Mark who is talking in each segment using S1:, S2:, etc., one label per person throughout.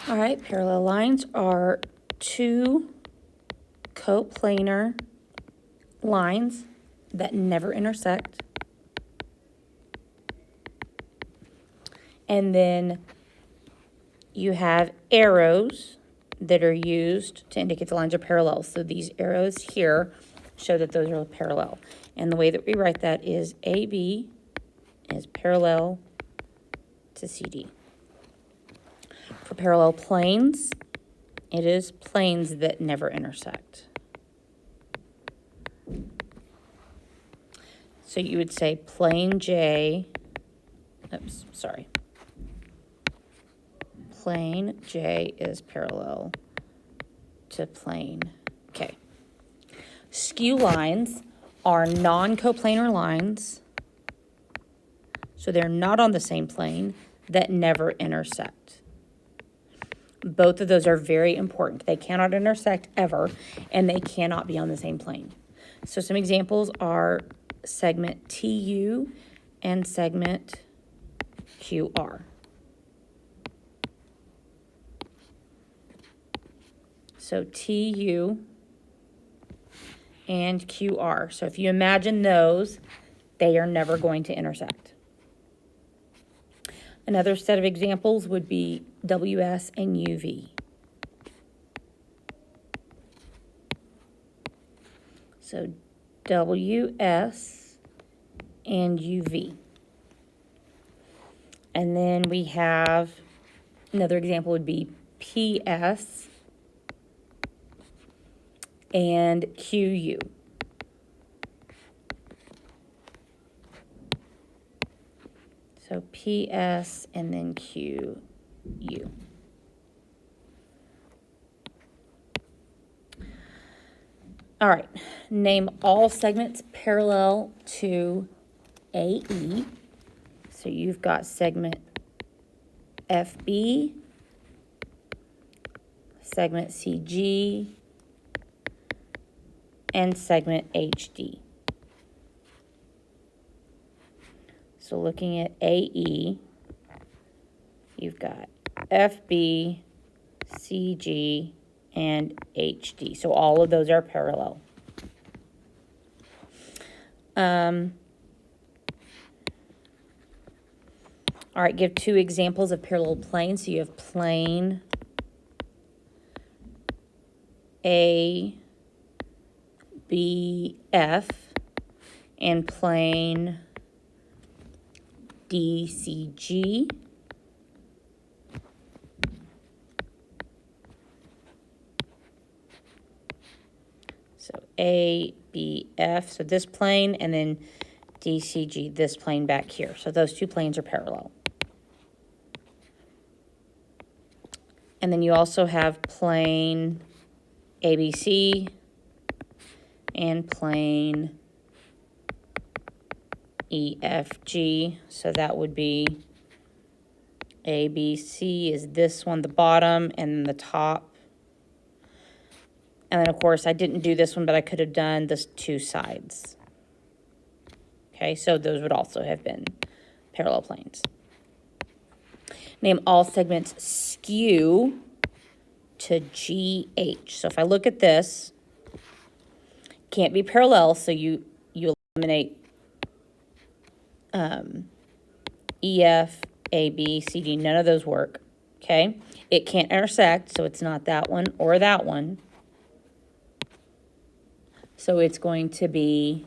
S1: All right, parallel lines are two coplanar lines that never intersect. And then you have arrows that are used to indicate the lines are parallel. So these arrows here show that those are parallel. And the way that we write that is AB is parallel to CD. For parallel planes, it is planes that never intersect. So you would say plane J, plane J is parallel to plane K. Skew lines are non-coplanar lines, so they're not on the same plane, that never intersect. Both of those are very important. They cannot intersect ever, and they cannot be on the same plane. So some examples are segment TU and segment QR. So TU and QR. So if you imagine those, they are never going to intersect. Another set of examples would be WS and UV. So WS and UV. And then we have another example would be PS and QU. So PS and then QU. All right, name all segments parallel to AE. So you've got segment FB, segment CG, and segment HD. So looking at AE, you've got FB, CG, and HD. So all of those are parallel. All right, give two examples of parallel planes. So you have plane ABF and plane DCG. So ABF, so this plane, and then DCG, this plane back here. So those two planes are parallel. And then you also have plane ABC and plane EFG. So that would be ABC is this one, the bottom, and the top. And then, of course, I didn't do this one, but I could have done the two sides. Okay, so those would also have been parallel planes. Name all segments skew to GH. So if I look at this, can't be parallel, so you eliminate EF, AB, CD, none of those work, okay? It can't intersect, so it's not that one or that one. So it's going to be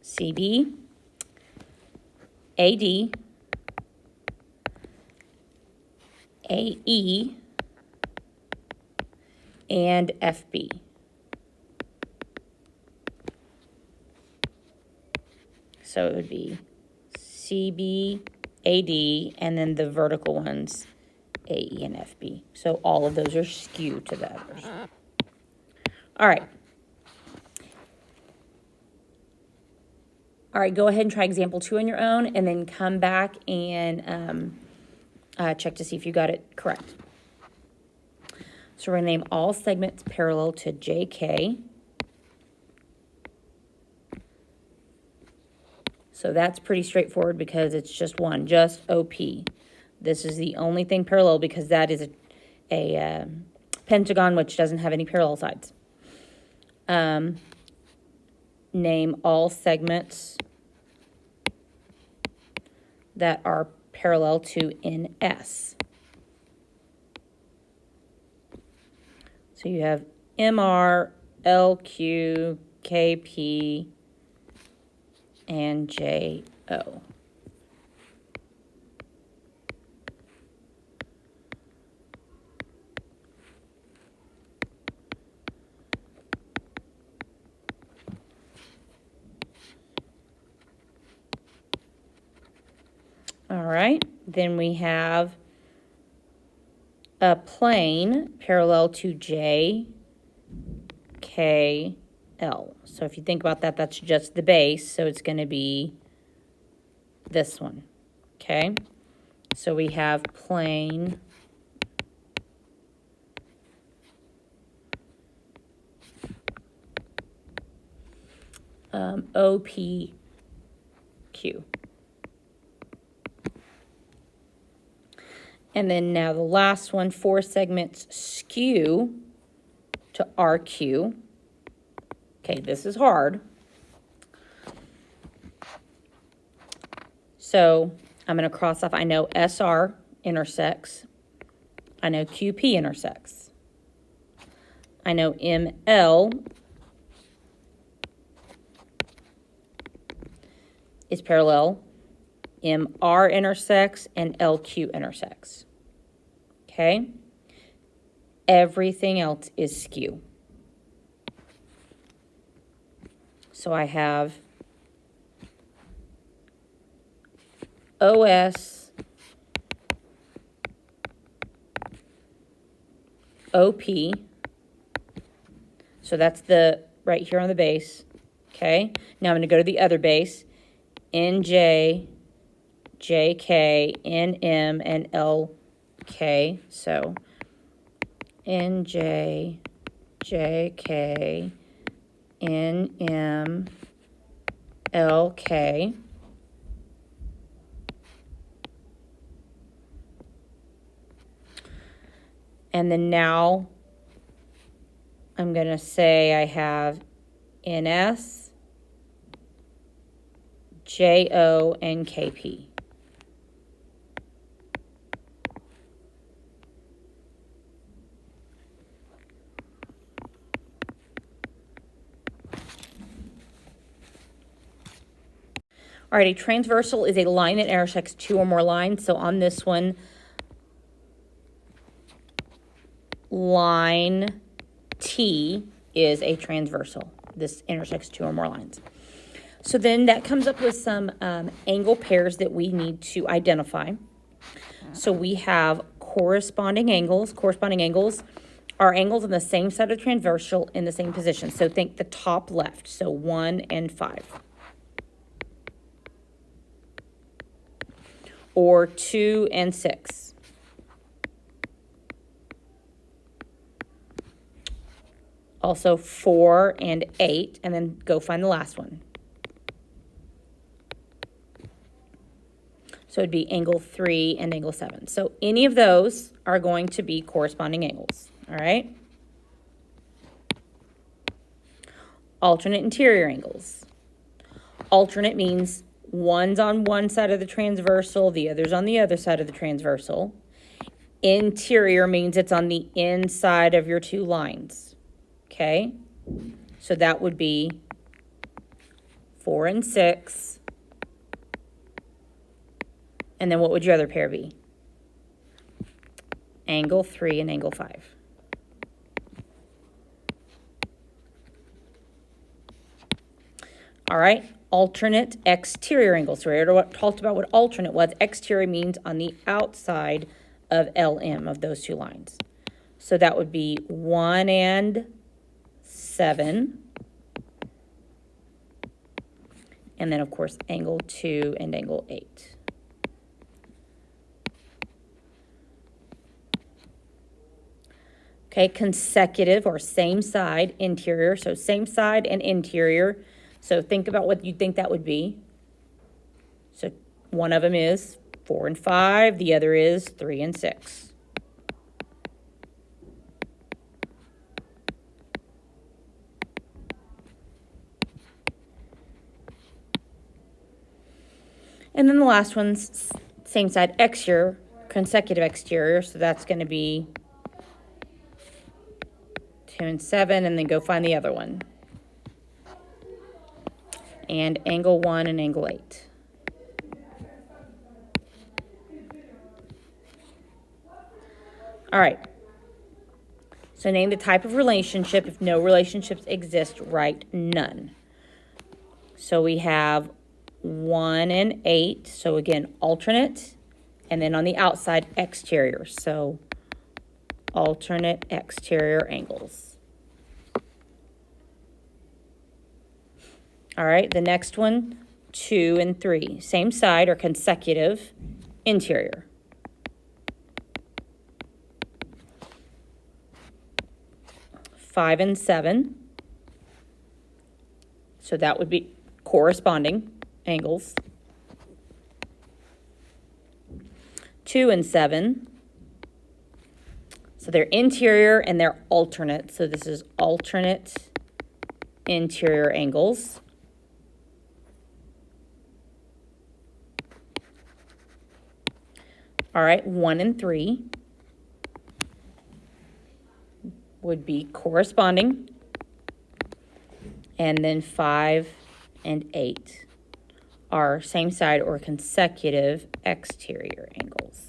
S1: CB, AD, AE, and FB. So it would be CB, AD, and then the vertical ones, AE and FB. So all of those are skewed to the others. All right. All right, go ahead and try example 2 on your own, and then come back and check to see if you got it correct. So we're going to name all segments parallel to JK. So that's pretty straightforward because it's just one, just OP. This is the only thing parallel because that is a pentagon which doesn't have any parallel sides. Name all segments that are parallel to NS. So you have MR, LQ, KP, and JO. All right, then we have a plane parallel to J, K, L. So if you think about that, that's just the base, so it's going to be this one, okay? So we have plane OPQ. And then now the last one, 4 segments skew to RQ. Okay, this is hard. So I'm going to cross off, I know SR intersects. I know QP intersects. I know ML is parallel. MR intersects and LQ intersects. Okay? Everything else is skew. So I have OS, OP. So that's the right here on the base. Okay? Now I'm going to go to the other base. NJ, JK, NM, and LK. So NJ, JK, NM, LK. And then now I'm going to say I have NS, JO, and KP. All right, a transversal is a line that intersects 2 or more lines. So on this one, line T is a transversal. This intersects 2 or more lines. So then that comes up with some angle pairs that we need to identify. So we have corresponding angles. Corresponding angles are angles on the same side of the transversal in the same position. So think the top left, so 1 and 5. Or 2 and 6. Also 4 and 8, and then go find the last one. So it'd be angle 3 and angle 7. So any of those are going to be corresponding angles, all right? Alternate interior angles. Alternate means one's on one side of the transversal, the other's on the other side of the transversal. Interior means it's on the inside of your 2 lines, okay? So that would be 4 and 6. And then what would your other pair be? Angle 3 and angle 5. All right, alternate exterior angles. So we already talked about what alternate was. Exterior means on the outside of LM of those 2 lines. So that would be 1 and 7. And then, of course, angle 2 and angle 8. Okay, consecutive or same side interior. So same side and interior. So think about what you think that would be. So one of them is 4 and 5. The other is 3 and 6. And then the last one's same side exterior, consecutive exterior. So that's going to be 2 and 7, and then go find the other one. And angle 1 and angle 8. All right. So name the type of relationship. If no relationships exist, write none. So we have 1 and 8. So again, alternate. And then on the outside, exterior. So alternate exterior angles. All right, the next one, 2 and 3. Same side or consecutive interior. Five and 7. So that would be corresponding angles. 2 and 7. So they're interior and they're alternate. So this is alternate interior angles. All right, 1 and 3 would be corresponding. And then 5 and 8 are same side or consecutive exterior angles.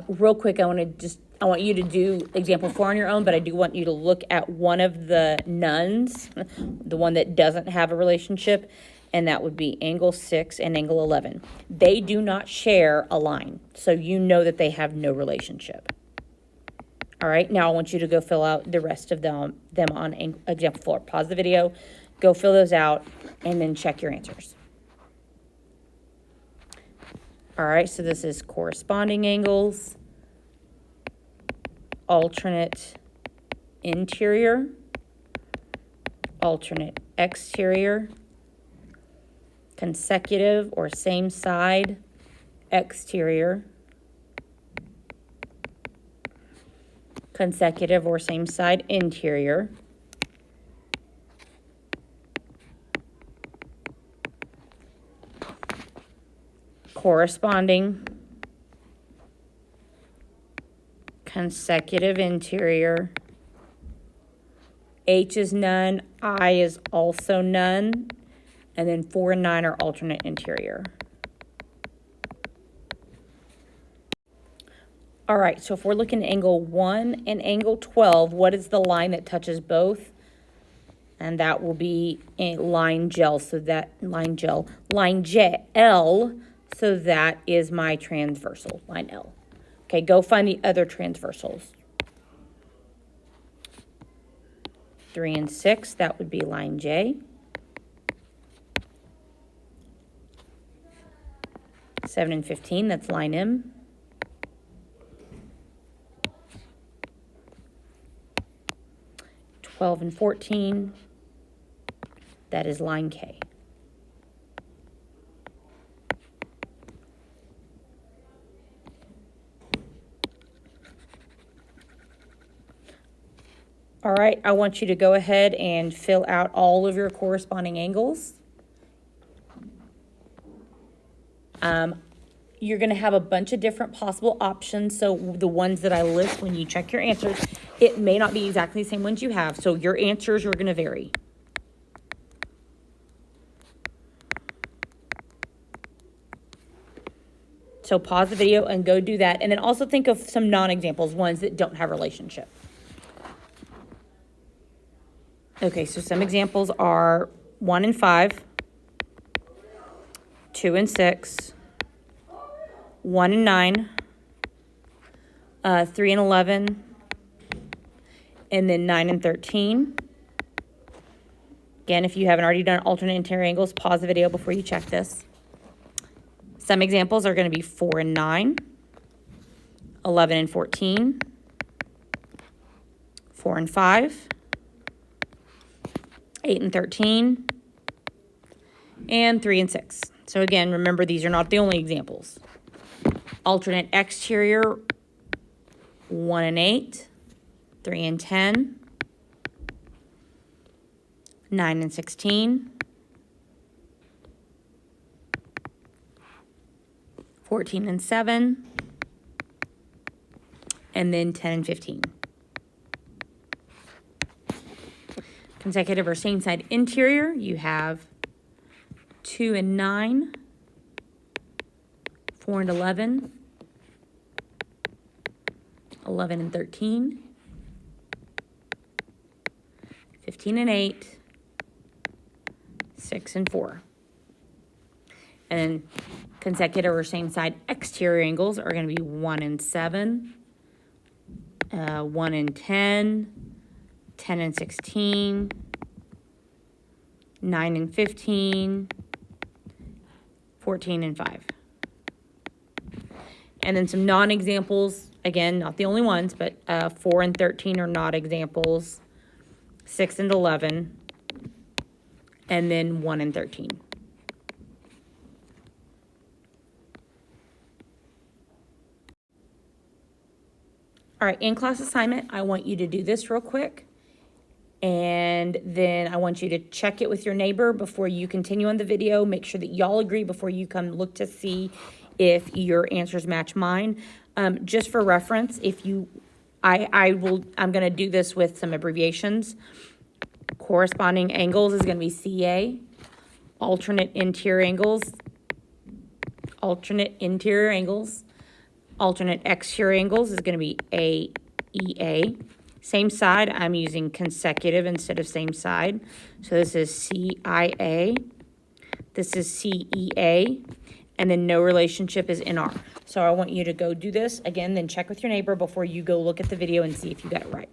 S1: Real quick, I want you to do example 4 on your own, but I do want you to look at one of the nones, the one that doesn't have a relationship, and that would be angle 6 and angle 11. They do not share a line, so you know that they have no relationship. All right, now I want you to go fill out the rest of them on example 4. Pause the video, go fill those out, and then check your answers. All right, so this is corresponding angles, alternate interior, alternate exterior, consecutive or same side exterior, consecutive or same side interior, corresponding consecutive interior. H is none, I is also none, and then 4 and 9 are alternate interior. All right, so if we're looking at angle 1 and angle 12, what is the line that touches both? And that will be a line gel, so that line gel, so that is my transversal, line L. Okay, go find the other transversals. 3 and 6, that would be line J. 7 and 15, that's line M. 12 and 14, that is line K. All right, I want you to go ahead and fill out all of your corresponding angles. You're going to have a bunch of different possible options. So the ones that I list when you check your answers, it may not be exactly the same ones you have. So your answers are going to vary. So pause the video and go do that. And then also think of some non-examples, ones that don't have a relationship. Okay, so some examples are 1 and 5, 2 and 6, 1 and 9, 3 and 11, and then 9 and 13. Again, if you haven't already done alternate interior angles, pause the video before you check this. Some examples are going to be 4 and 9, 11 and 14, 4 and 5, 8 and 13, and 3 and 6. So again, remember, these are not the only examples. Alternate exterior, 1 and 8, 3 and 10, 9 and 16, 14 and 7, and then 10 and 15. Consecutive or same side interior, you have 2 and 9, 4 and 11, 11 and 13, 15 and 8, 6 and 4. And then consecutive or same side exterior angles are going to be 1 and 7, 1 and 10, 10 and 16, 9 and 15, 14 and 5. And then some non-examples, again, not the only ones, but 4 and 13 are not examples, 6 and 11, and then 1 and 13. All right, in class assignment, I want you to do this real quick. And then I want you to check it with your neighbor before you continue on the video. Make sure that y'all agree before you come look to see if your answers match mine. Just for reference, I'm going to do this with some abbreviations. Corresponding angles is going to be CA. Alternate interior angles. Alternate exterior angles is going to be AEA. Same side, I'm using consecutive instead of same side. So this is CIA, this is CEA, and then no relationship is NR. So I want you to go do this again, then check with your neighbor before you go look at the video and see if you got it right.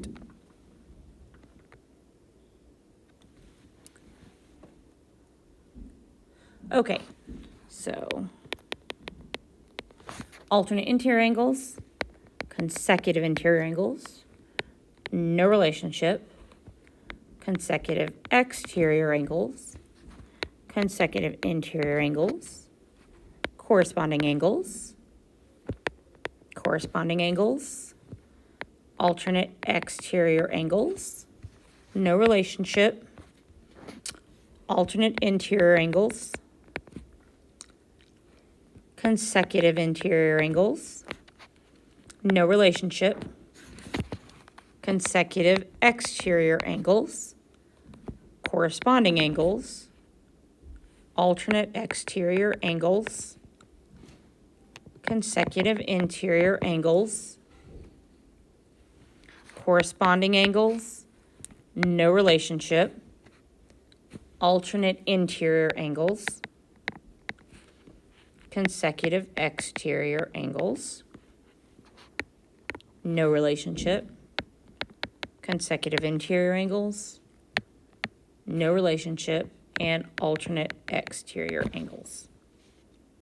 S1: Okay, so alternate interior angles, consecutive interior angles, no relationship, consecutive exterior angles, consecutive interior angles, corresponding angles, alternate exterior angles, no relationship, alternate interior angles, consecutive interior angles, no relationship, consecutive exterior angles, corresponding angles, alternate exterior angles, consecutive interior angles, corresponding angles, no relationship, alternate interior angles, consecutive exterior angles, no relationship, consecutive interior angles, no relationship, and alternate exterior angles.